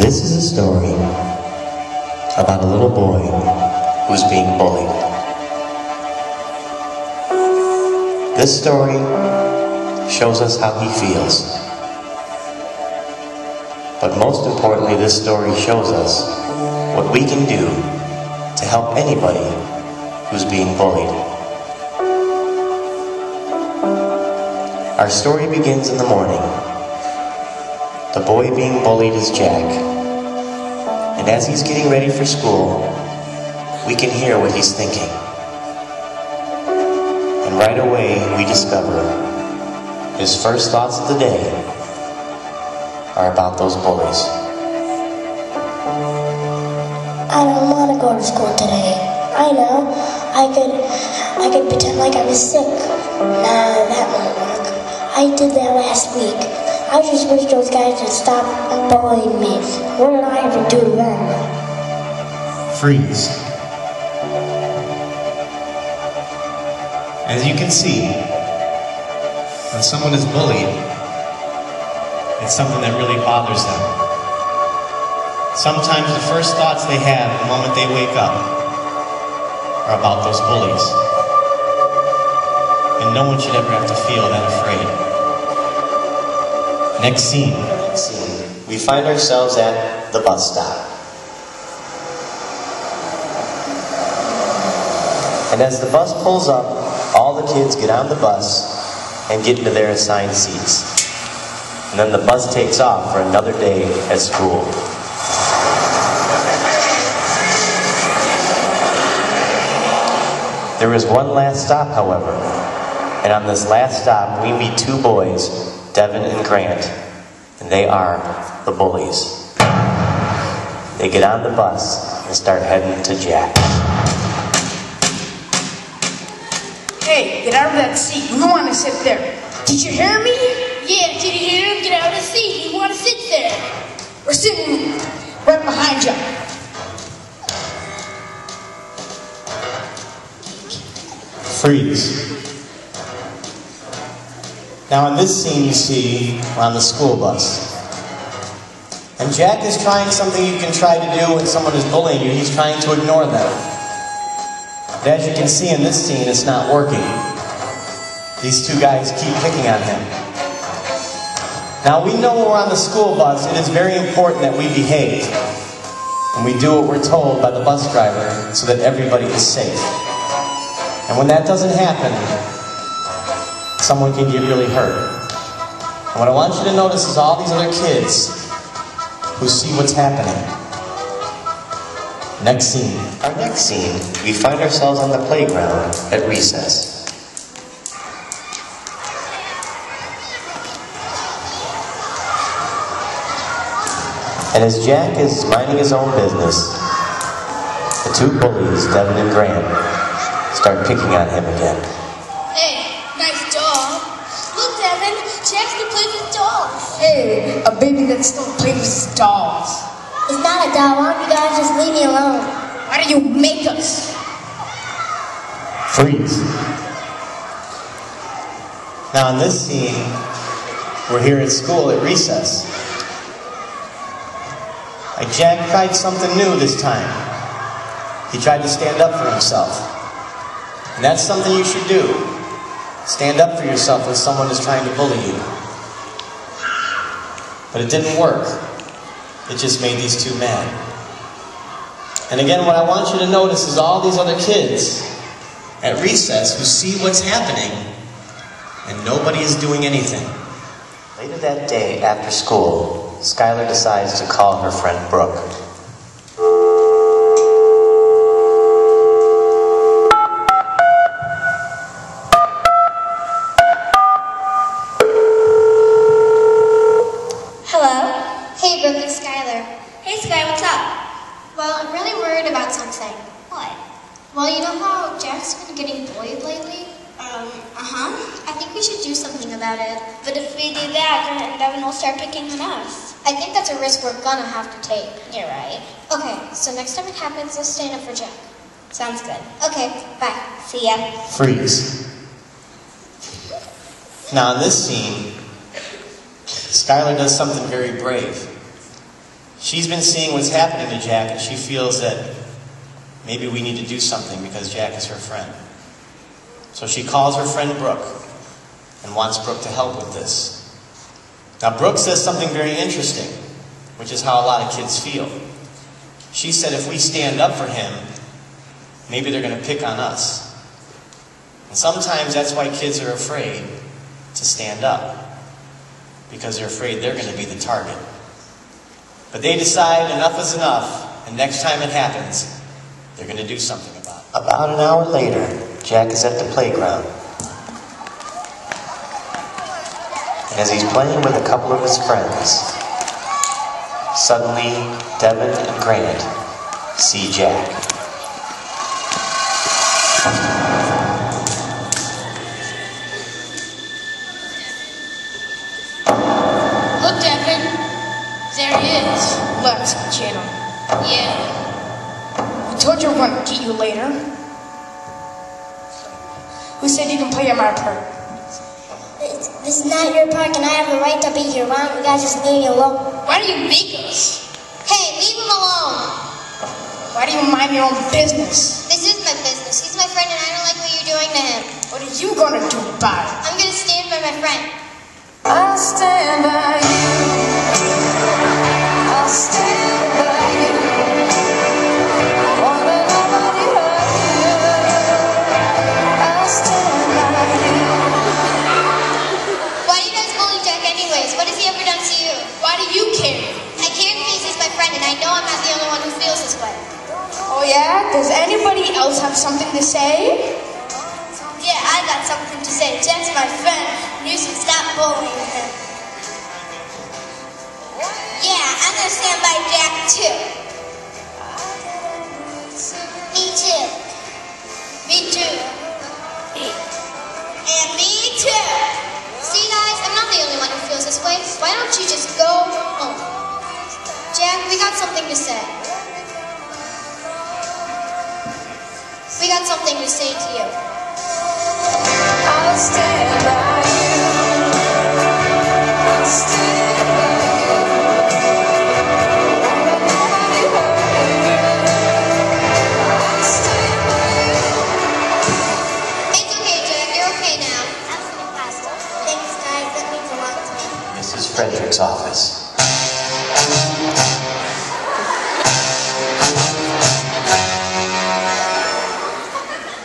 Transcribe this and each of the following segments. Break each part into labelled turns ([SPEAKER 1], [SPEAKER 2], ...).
[SPEAKER 1] This is a story about a little boy who's being bullied. This story shows us how he feels. But most importantly, this story shows us what we can do to help anybody who's being bullied. Our story begins in the morning. The boy being bullied is Jack. And as he's getting ready for school, we can hear what he's thinking. And right away, we discover his first thoughts of the day are about those bullies.
[SPEAKER 2] I don't want to go to school today. I know. I could pretend like I was sick. Nah, that won't work. I did that last week. I just wish those guys would stop bullying me. What did I ever do then?
[SPEAKER 1] Freeze. As you can see, when someone is bullied, it's something that really bothers them. Sometimes the first thoughts they have the moment they wake up are about those bullies. And no one should ever have to feel that afraid. Next scene. We find ourselves at the bus stop. And as the bus pulls up, all the kids get on the bus and get into their assigned seats. And then the bus takes off for another day at school. There is one last stop, however. And on this last stop, we meet two boys, Devin and Grant, and they are the bullies. They get on the bus and start heading to Jack.
[SPEAKER 3] Hey, get out of that seat. We don't want to sit there. Did you hear me?
[SPEAKER 4] Yeah, did you hear him? Get out of the seat. We want to sit there.
[SPEAKER 3] We're sitting right behind you.
[SPEAKER 1] Freeze. Now in this scene you see we're on the school bus. And Jack is trying something you can try to do when someone is bullying you. He's trying to ignore them. But as you can see in this scene, it's not working. These two guys keep picking on him. Now we know when we're on the school bus, it is very important that we behave. And we do what we're told by the bus driver so that everybody is safe. And when that doesn't happen, someone can get really hurt. And what I want you to notice is all these other kids who see what's happening. Next scene. Our next scene, we find ourselves on the playground at recess. And as Jack is minding his own business, the two bullies, Devin and Grant, start picking on him again.
[SPEAKER 4] Hey, nice doll. Look, Devin, Jack still plays with dolls.
[SPEAKER 3] Hey, a baby that still plays with dolls.
[SPEAKER 2] It's not a doll. Why don't you guys just leave me alone?
[SPEAKER 3] Why do you make us?
[SPEAKER 1] Freeze. Now in this scene, we're here at school at recess. Jack tried something new this time. He tried to stand up for himself. And that's something you should do. Stand up for yourself when someone is trying to bully you. But it didn't work. It just made these two mad. And again, what I want you to notice is all these other kids at recess who see what's happening and nobody is doing anything. Later that day, after school, Skylar decides to call her friend Brooke.
[SPEAKER 5] Hello? Hey, Brooke, it's Skylar.
[SPEAKER 4] Hey, Sky, what's up?
[SPEAKER 5] Well, I'm really worried about something.
[SPEAKER 4] What?
[SPEAKER 5] Well, you know how Jack's been getting bullied lately? I think we should do something about it.
[SPEAKER 4] But if we do that, Grant and Devin will start picking on us.
[SPEAKER 5] I think that's a risk we're gonna have to take.
[SPEAKER 4] You're right.
[SPEAKER 5] Okay, so next time it happens, let's stand up for Jack.
[SPEAKER 4] Sounds good.
[SPEAKER 5] Okay, bye.
[SPEAKER 4] See ya.
[SPEAKER 1] Freeze. Now in this scene, Skylar does something very brave. She's been seeing what's happening to Jack, and she feels that maybe we need to do something because Jack is her friend. So she calls her friend Brooke and wants Brooke to help with this. Now Brooke says something very interesting, which is how a lot of kids feel. She said if we stand up for him, maybe they're going to pick on us. And sometimes that's why kids are afraid to stand up, because they're afraid they're going to be the target. But they decide enough is enough, and next time it happens, they're going to do something about it. About an hour later, Jack is at the playground. And as he's playing with a couple of his friends, suddenly Devin and Grant see Jack.
[SPEAKER 4] Look, Devin. There he is.
[SPEAKER 3] Let's get him.
[SPEAKER 4] Yeah.
[SPEAKER 3] I told you we're going to get you later. Who said you can play at my park?
[SPEAKER 2] This is not your park, and I have a right to be here. Why don't you guys just leave me alone?
[SPEAKER 4] Why do you make us? Hey, leave him alone.
[SPEAKER 3] Why do you mind your own business?
[SPEAKER 4] This is my business. He's my friend, and I don't like what you're doing to him.
[SPEAKER 3] What are you going to do about it?
[SPEAKER 4] I'm going to stand by my friend.
[SPEAKER 3] I'll stand by you. I'll stand by you. Won't let nobody hurt you. I'll stand by you.
[SPEAKER 4] Why do you guys bully Jack anyways? What has he ever done to you? Why do you care? I care because he's my friend, and I know I'm not the only one who feels this way.
[SPEAKER 3] Oh yeah? Does anybody else have something to say?
[SPEAKER 4] Yeah, I got something to say. Jack's my friend, and you should stop bullying him. Yeah, I'm gonna stand by Jack too. Me too. Me too. And me too. See guys, I'm not the only one who feels this way. Why don't you just go home? Jack, we got something to say. We got something to say to you.
[SPEAKER 3] I'll stand by you. I'll stand by you. Won't let nobody hurt you. I'll stand by you.
[SPEAKER 4] It's okay, Jack. You're okay now.
[SPEAKER 2] Thanks, guys. That means a lot to me.
[SPEAKER 1] Mrs. Frederick's office.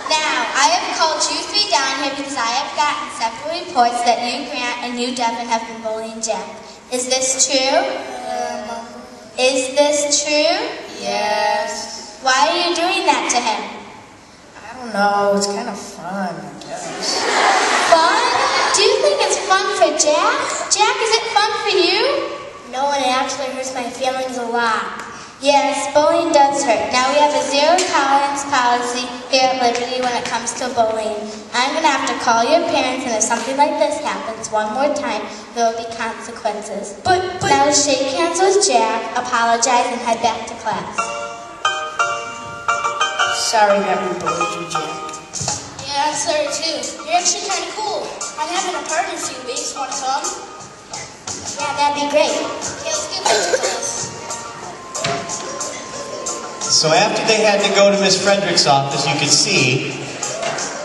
[SPEAKER 4] Now, I have called you three down here because I have gotten several reports that you, Grant, and you, Devin, have been bullying Jack. Is this true? Is this true?
[SPEAKER 3] Yes.
[SPEAKER 4] Why are you doing that to him?
[SPEAKER 3] I don't know. It's kind of fun, I guess.
[SPEAKER 4] Fun? Do you think it's fun for Jack? Jack, is it fun for you?
[SPEAKER 2] No, and it actually hurts my feelings a lot.
[SPEAKER 4] Yes, bullying does hurt. Now we have a zero tolerance policy here at Liberty when it comes to bullying. I'm going to have to call your parents, and if something like this happens one more time, there will be consequences. But now shake hands with Jack, apologize, and head back to class.
[SPEAKER 3] Sorry that we bullied you, Jack.
[SPEAKER 4] Yeah, I'm sorry too. You're actually kind of cool. I'm having a party in a few weeks. Want to come?
[SPEAKER 2] Yeah, that'd be great.
[SPEAKER 4] Okay, let's get pictures of this.
[SPEAKER 1] So after they had to go to Miss Frederick's office, you could see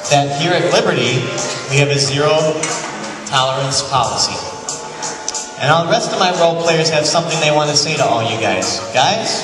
[SPEAKER 1] that here at Liberty, we have a zero tolerance policy. And all the rest of my role players have something they want to say to all you guys. Guys?